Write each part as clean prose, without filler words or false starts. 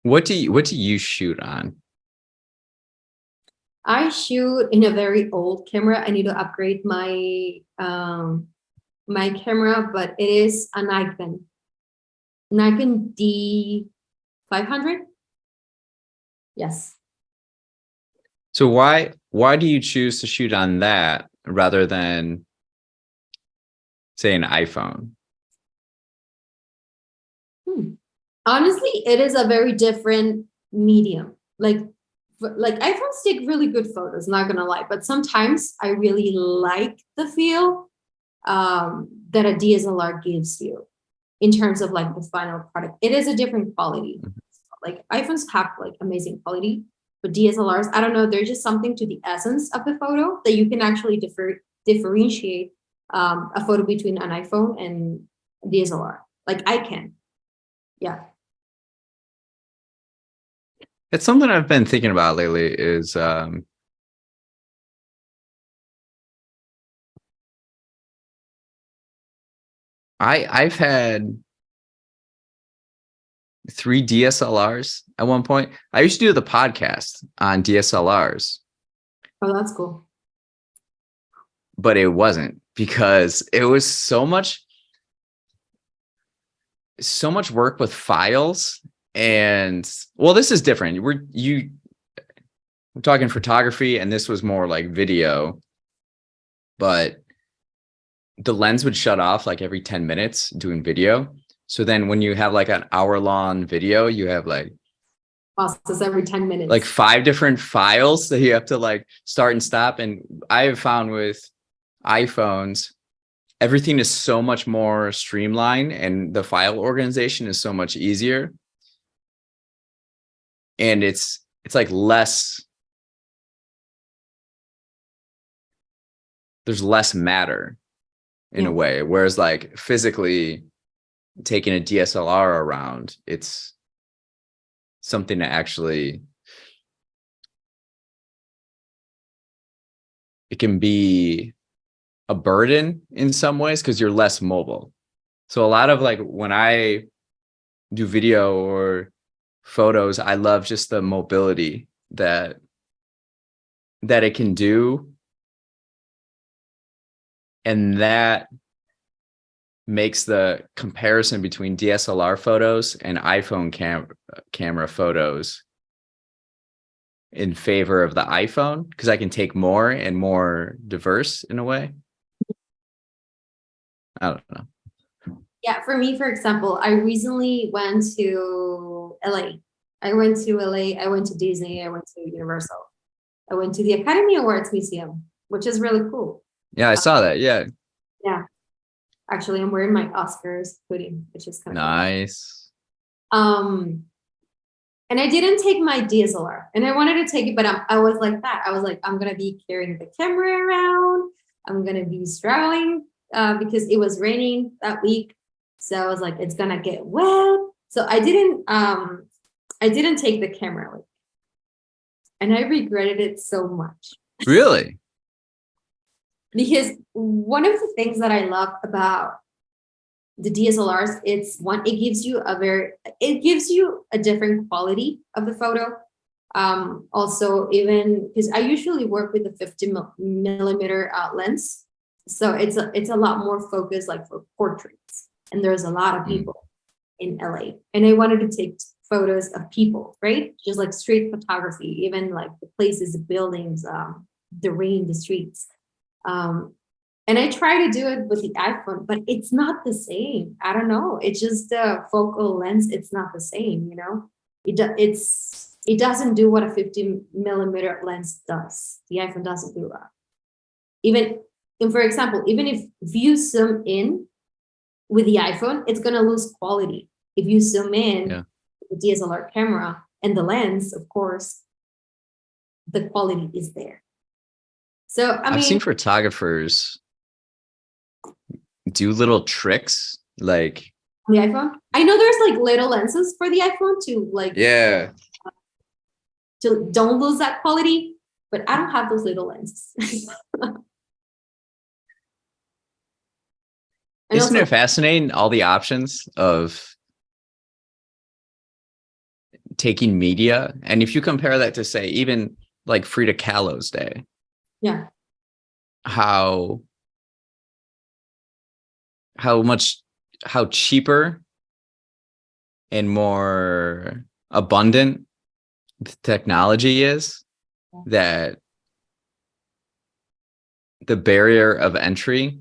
What do you shoot on? I shoot in a very old camera. I need to upgrade my camera, but it is a Nikon D500. Yes. So why do you choose to shoot on that rather than say an iPhone? Honestly, it is a very different medium. Like iPhones take really good photos, not gonna lie, but sometimes I really like the feel that a DSLR gives you in terms of like the final product. It is a different quality. Like iPhones have like amazing quality, but DSLRs, I don't know, there's just something to the essence of the photo that you can actually differentiate a photo between an iPhone and DSLR. Like I can. Yeah. It's something I've been thinking about lately is I've had 3 DSLRs at one point. I used to do the podcast on DSLRs, Oh, that's cool. but it wasn't because it was so much work with files. And well, this is different. We're talking photography, and this was more like video, but the lens would shut off like every 10 minutes doing video. So then when you have like an hour-long video, you have like Process every 10 minutes. like 5 different files that you have to like start and stop. And I have found with iPhones, everything is so much more streamlined and the file organization is so much easier. And it's like there's less matter in a way. Whereas like physically taking a DSLR around, it's something that actually it can be a burden in some ways because you're less mobile. So a lot of like when I do video or photos, I love just the mobility that it can do. And that makes the comparison between DSLR photos and iPhone camera photos in favor of the iPhone because I can take more and more diverse in a way. I don't know. Yeah, for me, for example, I recently went to LA. I went to LA, I went to Disney, I went to Universal. I went to the Academy Awards Museum, which is really cool. Yeah, I saw that. Yeah. Yeah. Actually, I'm wearing my Oscars hoodie, which is kind of Nice. cool. And I didn't take my DSLR, and I wanted to take it, but I was like that. I was like, I'm gonna be carrying the camera around. I'm gonna be struggling because it was raining that week. So I was like, it's gonna get wet. So I didn't take the camera with me. And I regretted it so much. Really? Because one of the things that I love about the DSLRs, it gives you a different quality of the photo. Also, even because I usually work with a 50 millimeter lens, so it's a lot more focused, like for portraits. And there's a lot of people in LA, and I wanted to take photos of people, right? Just like street photography, even like the places, the buildings, the rain, the streets. And I try to do it with the iPhone, but it's not the same. I don't know. It's just the focal length. It's not the same, you know? It doesn't do what a 50 millimeter lens does. The iPhone doesn't do that. And for example, even if you zoom in with the iPhone, it's going to lose quality. If you zoom in with the DSLR camera and the lens, of course, the quality is there. So, I've seen photographers do little tricks like on the iPhone. I know there's like little lenses for the iPhone to like to don't lose that quality, but I don't have those little lenses. Isn't it fascinating all the options of taking media, and if you compare that to, say, even like Frida Kahlo's day, Yeah. how cheaper and more abundant the technology is, that the barrier of entry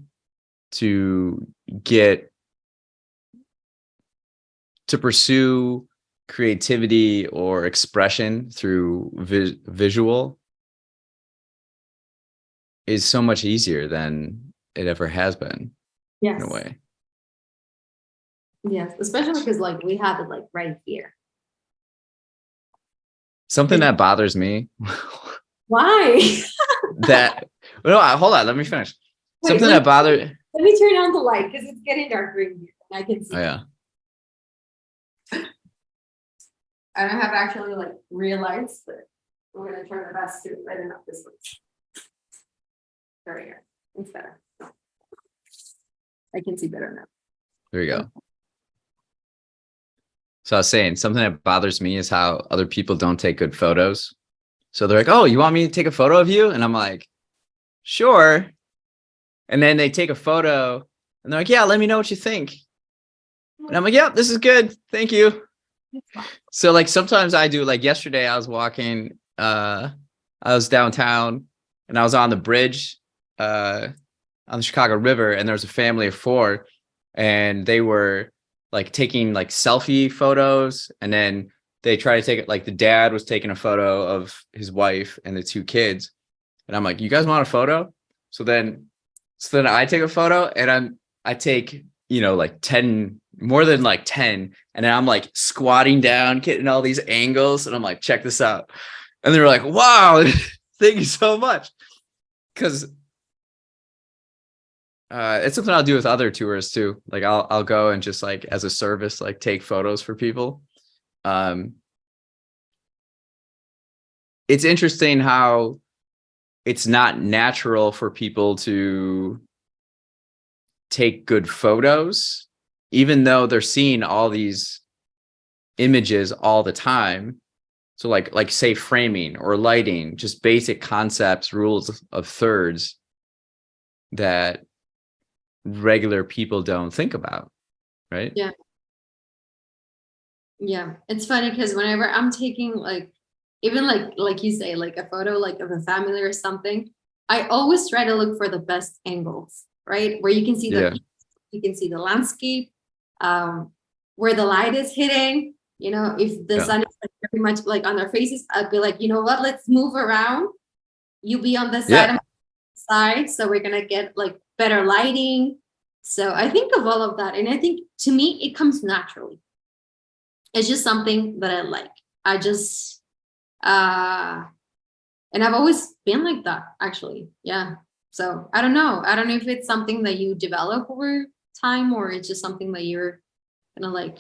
to get to pursue creativity or expression through visual is so much easier than it ever has been, Yes. in a way. Yes, especially because like we have it like right here. Something that bothers me Why? that no, hold on, let me finish. Wait, Something that bothered. Let me turn on the light because it's getting darker in here. And I can see. Oh yeah. I don't have actually like realized, but we're gonna try our best to brighten up this one. There we go. It's better. I can see better now. There you go. So I was saying, something that bothers me is how other people don't take good photos. So they're like, "Oh, you want me to take a photo of you?" And I'm like, "Sure." And then they take a photo and they're like, "Yeah, let me know what you think." And I'm like, "Yeah, this is good. Thank you." So like sometimes I do, like yesterday I was walking, I was downtown and I was on the bridge on the Chicago River, and there was a family of 4, and they were like taking like selfie photos, and then they try to take it, like the dad was taking a photo of his wife and the 2 kids, and I'm like, "You guys want a photo?" So then I take a photo, and I take, like 10, more than like 10, and then I'm like squatting down, getting all these angles, and I'm like, "Check this out." And they're like, "Wow, thank you so much." Because it's something I'll do with other tourists too. Like I'll go and just like as a service, like take photos for people. It's interesting how it's not natural for people to take good photos, even though they're seeing all these images all the time. So like say framing or lighting, just basic concepts, rules of thirds that regular people don't think about, right? Yeah. Yeah. It's funny because whenever I'm taking like, even like you say, like a photo like of a family or something, I always try to look for the best angles, right? Where you can see Yeah. you can see the landscape, where the light is hitting. If the Yeah. sun is like very much like on their faces, I'd be like, you know what, let's move around. You be on this Yeah. side, so we're gonna get like better lighting. So I think of all of that, and I think to me it comes naturally. It's just something that I like. I just and I've always been like that, actually. Yeah. So I don't know. I don't know if it's something that you develop over time, or it's just something that you're gonna like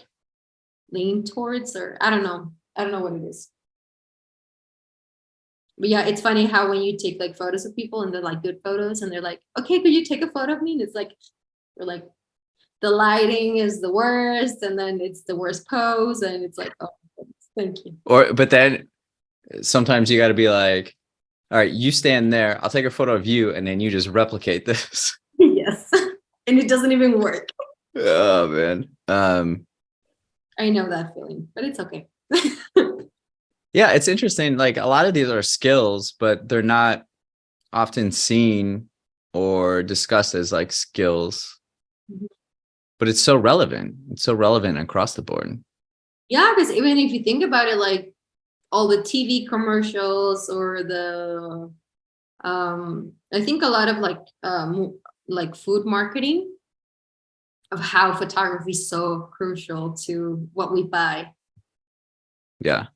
lean towards, or I don't know. I don't know what it is. But yeah, it's funny how when you take like photos of people and they're like good photos and they're like, "Okay, could you take a photo of me?" And it's like, we're like, the lighting is the worst, and then it's the worst pose, and it's like, "Oh, thank you." But then sometimes you got to be like, "All right, you stand there. I'll take a photo of you, and then you just replicate this." Yes. And it doesn't even work. Oh man. I know that feeling, but it's okay. Yeah, it's interesting. Like a lot of these are skills, but they're not often seen or discussed as like skills. Mhm. But it's so relevant. It's so relevant across the board. Yeah, because even if you think about it, like all the TV commercials or the I think a lot of like food marketing, of how photography is so crucial to what we buy. Yeah.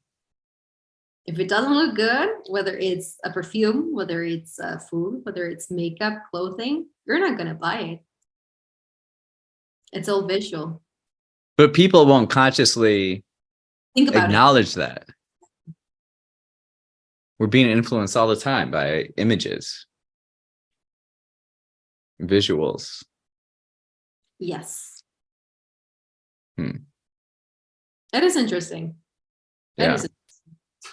If it doesn't look good, whether it's a perfume, whether it's food, whether it's makeup, clothing, you're not gonna buy it. It's all visual. But people won't consciously Think about it. acknowledge that. We're being influenced all the time by images, visuals. Yes. Hmm. That is interesting. That Yeah. is